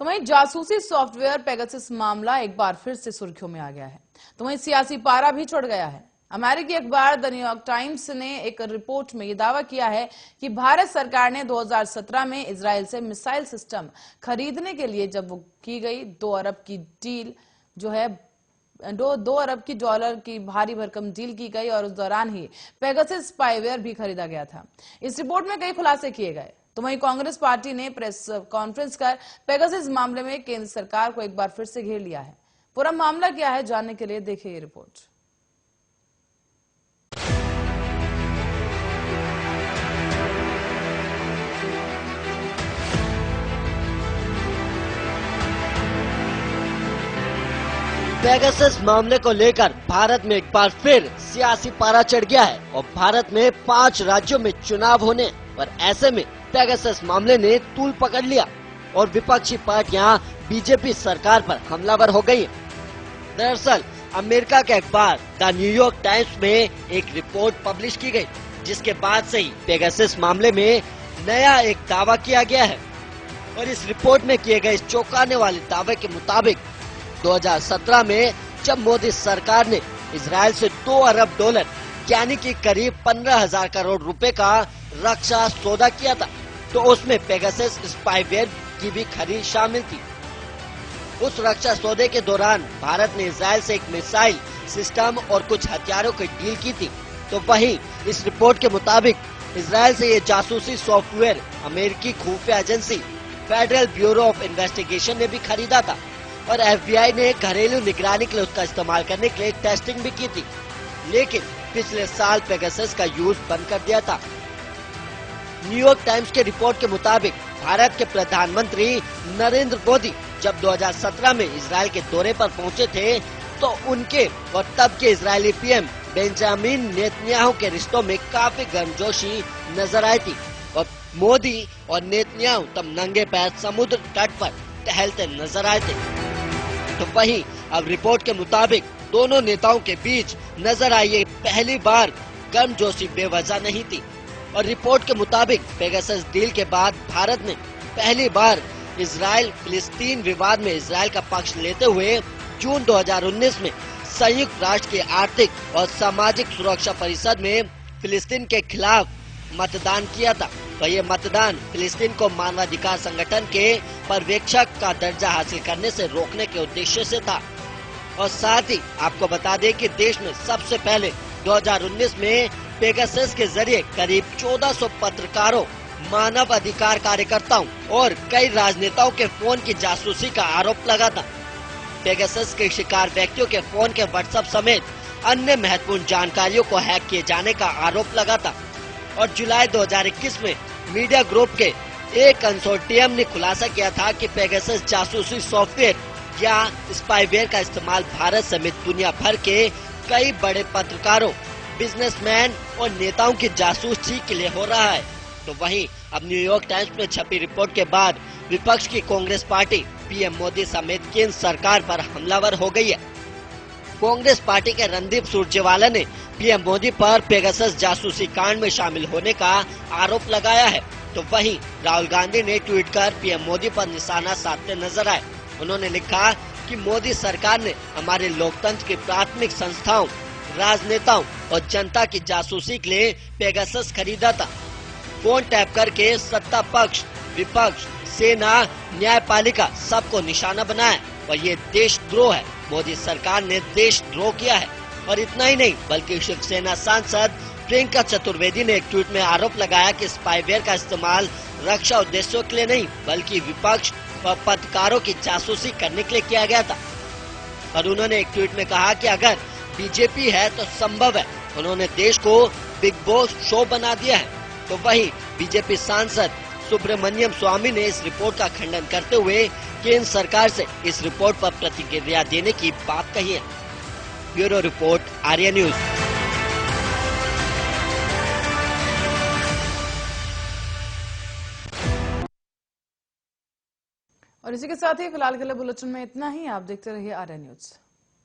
तो वहीं जासूसी सॉफ्टवेयर पेगासस मामला एक बार फिर से सुर्खियों में आ गया है। तो वहीं सियासी पारा भी चढ़ गया है। अमेरिकी अखबार द न्यूयॉर्क टाइम्स ने एक रिपोर्ट में यह दावा किया है कि भारत सरकार ने 2017 में इजराइल से मिसाइल सिस्टम खरीदने के लिए जब वो की गई 2 अरब की डील जो है 2 अरब की डॉलर की भारी भरकम डील की गई और उस दौरान ही पेगासस स्पाईवेयर भी खरीदा गया था। इस रिपोर्ट में कई खुलासे किए गए। तो वहीं कांग्रेस पार्टी ने प्रेस कॉन्फ्रेंस कर पेगासस मामले में केंद्र सरकार को एक बार फिर से घेर लिया है। पूरा मामला क्या है जानने के लिए देखिए ये रिपोर्ट। पेगासस मामले को लेकर भारत में एक बार फिर सियासी पारा चढ़ गया है और भारत में 5 राज्यों में चुनाव होने और ऐसे में पेगासस मामले ने तूल पकड़ लिया और विपक्षी पार्टियां बीजेपी सरकार पर हमलावर हो गई। दरअसल अमेरिका के अखबार द न्यूयॉर्क टाइम्स में एक रिपोर्ट पब्लिश की गई, जिसके बाद से ही पेगासस मामले में नया एक दावा किया गया है। और इस रिपोर्ट में किए गए इस चौंकाने वाले दावे के मुताबिक 2017 में जब मोदी सरकार ने इजराइल से 2 अरब डॉलर यानी कि करीब 15,000 करोड़ रुपए का रक्षा सौदा किया था, तो उसमें पेगासस स्पाईवेयर की भी खरीद शामिल थी। उस रक्षा सौदे के दौरान भारत ने इजराइल से एक मिसाइल सिस्टम और कुछ हथियारों की डील की थी। तो वहीं इस रिपोर्ट के मुताबिक इजराइल से ये जासूसी सॉफ्टवेयर अमेरिकी खुफिया agency federal bureau of investigation ने भी खरीदा था और FBI ने घरेलू निगरानी के लिए उसका इस्तेमाल करने के लिए टेस्टिंग भी की थी, लेकिन पिछले साल पेगासस का यूज बंद कर दिया था। न्यूयॉर्क टाइम्स के रिपोर्ट के मुताबिक भारत के प्रधानमंत्री नरेंद्र मोदी जब 2017 में इजराइल के दौरे पर पहुंचे थे, तो उनके और तब के इजरायली PM बेंजामिन नेतन्याहू के रिश्तों में काफी गर्मजोशी नजर आई थी और मोदी और नेतन्याहू तब नंगे पैर समुद्र तट पर टहलते नजर आए थे। तो वहीं अब रिपोर्ट के मुताबिक दोनों नेताओं के बीच नजर आई ये पहली बार गर्मजोशी बेवजह नहीं थी। और रिपोर्ट के मुताबिक पेगासस डील के बाद भारत ने पहली बार इजराइल फिलिस्तीन विवाद में इजराइल का पक्ष लेते हुए जून 2019 में संयुक्त राष्ट्र की आर्थिक और सामाजिक सुरक्षा परिषद में फिलिस्तीन के खिलाफ मतदान किया था। तो ये मतदान फिलिस्तीन को मानवाधिकार संगठन के पर्यवेक्षक का दर्जा हासिल करने से रोकने के उद्देश्य से था। और साथ ही आपको बता दें कि देश में सबसे पहले 2019 में पेगासस के जरिए करीब 1400 पत्रकारों, मानव अधिकार कार्यकर्ताओं और कई राजनेताओं के फोन की जासूसी का आरोप लगा था। पेगासस के शिकार व्यक्तियों के फोन के व्हाट्सएप समेत अन्य महत्वपूर्ण जानकारियों को हैक किए जाने का आरोप लगा था। और जुलाई 2021 में मीडिया ग्रुप के एक कंसोर्टियम ने खुलासा किया था कि पेगासस जासूसी सॉफ्टवेयर या स्पाईवेयर का इस्तेमाल भारत समेत दुनिया भर के कई बड़े पत्रकारों, बिजनेसमैन और नेताओं की जासूसी के लिए हो रहा है। तो वहीं अब न्यूयॉर्क टाइम्स में छपी रिपोर्ट के बाद विपक्ष की कांग्रेस पार्टी PM मोदी समेत केंद्र सरकार पर हमलावर हो गई है। कांग्रेस पार्टी के रणदीप सुरजेवाला ने PM मोदी पर पेगासस जासूसी कांड में शामिल होने का आरोप लगाया है। तो वहीं राहुल गांधी ने ट्वीट कर PM मोदी पर निशाना साधते नजर आए। उन्होंने लिखा कि मोदी सरकार ने हमारे लोकतंत्र की प्राथमिक संस्थाओं, राजनेताओं और जनता की जासूसी के लिए पेगासस खरीदा था। फोन टैप करके सत्ता पक्ष, विपक्ष, सेना, न्यायपालिका सबको निशाना बनाया और ये देशद्रोह है। मोदी सरकार ने देशद्रोह किया है। और इतना ही नहीं बल्कि शिवसेना सांसद प्रियंका चतुर्वेदी ने एक ट्वीट में आरोप लगाया कि स्पाईवेयर का इस्तेमाल रक्षा उद्देश्यों के लिए नहीं बल्कि विपक्ष और पत्रकारों की जासूसी करने के लिए किया गया था। और उन्होंने एक ट्वीट में कहा कि अगर बीजेपी है तो संभव है। उन्होंने देश को बिग बॉस शो बना दिया है। तो वहीं बीजेपी सांसद सुब्रमण्यम स्वामी ने इस रिपोर्ट का खंडन करते हुए केंद्र सरकार से इस रिपोर्ट पर प्रतिक्रिया देने की बात कही है। Bureau report, Arya news. और इसी के साथ ही फिलहाल के लिए बुलेटिन में इतना ही। आप देखते रहिए आर्या न्यूज।